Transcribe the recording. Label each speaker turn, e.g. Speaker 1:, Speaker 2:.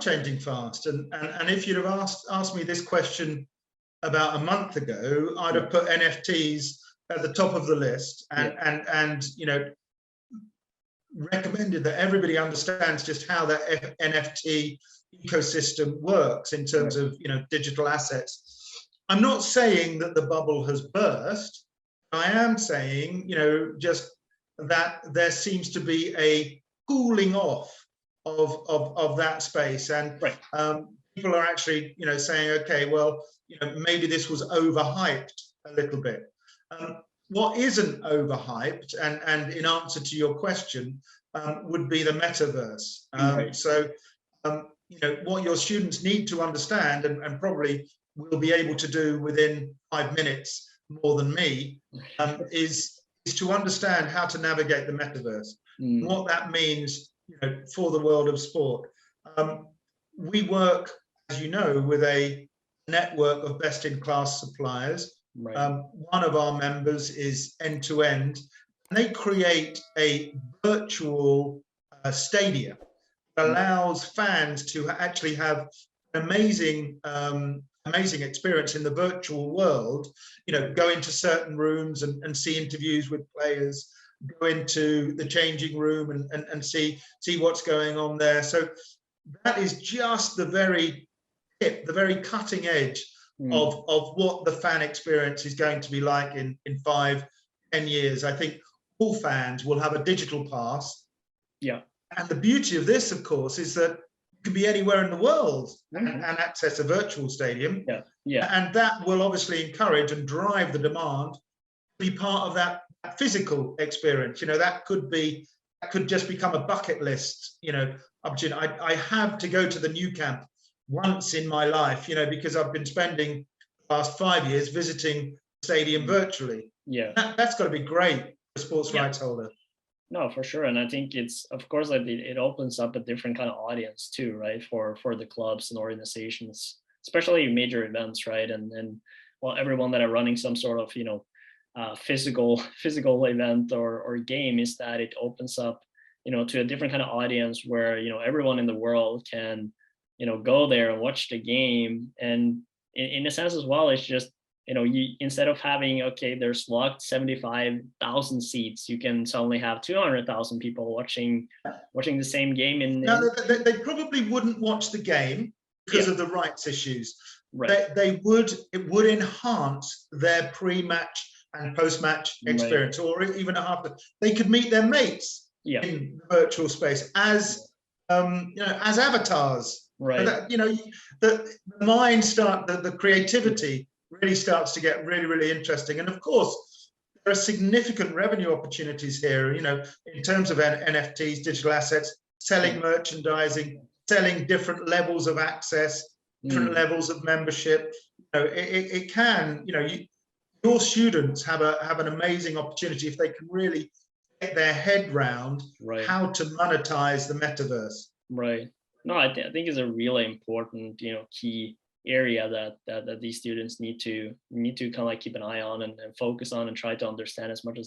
Speaker 1: changing fast. And if you'd have asked me this question about a month ago, I'd have put NFTs at the top of the list, and you know, recommended that everybody understands just how that NFT ecosystem works in terms of, you know, digital assets. I'm not saying that the bubble has burst. I am saying, you know, just that there seems to be a cooling off of that space, and people are actually, you know, saying, okay, well, you know, maybe this was overhyped a little bit. What isn't overhyped, and in answer to your question, would be the metaverse. So, you know, what your students need to understand, and probably will be able to do within 5 minutes more than me, is to understand how to navigate the metaverse, what that means, you know, for the world of sport. We work, as you know, with a network of best-in-class suppliers. One of our members is End-to-End, and they create a virtual stadium that allows fans to actually have an amazing experience in the virtual world. You know, go into certain rooms and see interviews with players, go into the changing room and see what's going on there. So that is just the very tip, the very cutting edge of what the fan experience is going to be like in 5-10 years. I think all fans will have a digital pass. And the beauty of this, of course, is that you can be anywhere in the world and access a virtual stadium. And that will obviously encourage and drive the demand to be part of that physical experience. You know, that could just become a bucket list, you know, opportunity. I have to go to the new camp once in my life, you know, because I've been spending the last 5 years visiting the stadium virtually. That's got to be great for a sports rights holder.
Speaker 2: No, for sure. And I think it's, of course, like it opens up a different kind of audience too, right? For the clubs and organizations, especially major events, right? And well, everyone that are running some sort of, you know, physical event or game, is that it opens up, you know, to a different kind of audience where, you know, everyone in the world can, you know, go there and watch the game. And in a sense as well, it's just, you know, you, instead of having, okay, there's locked 75,000 seats, you can suddenly have 200,000 people watching the same game.
Speaker 1: No, they probably wouldn't watch the game because of the rights issues. It would enhance their pre-match and post-match experience, or even after. They could meet their mates in the virtual space as you know, as avatars. That, you know, the mind the creativity really starts to get really interesting. And of course, there are significant revenue opportunities here, you know, in terms of NFTs, digital assets, selling merchandising, selling different levels of access, different levels of membership. You know, it can, you know, your students have an amazing opportunity if they can really get their head round how to monetize the metaverse.
Speaker 2: No, I think is a really important, you know, key area that these students need to kind of like keep an eye on and focus on and try to understand as much as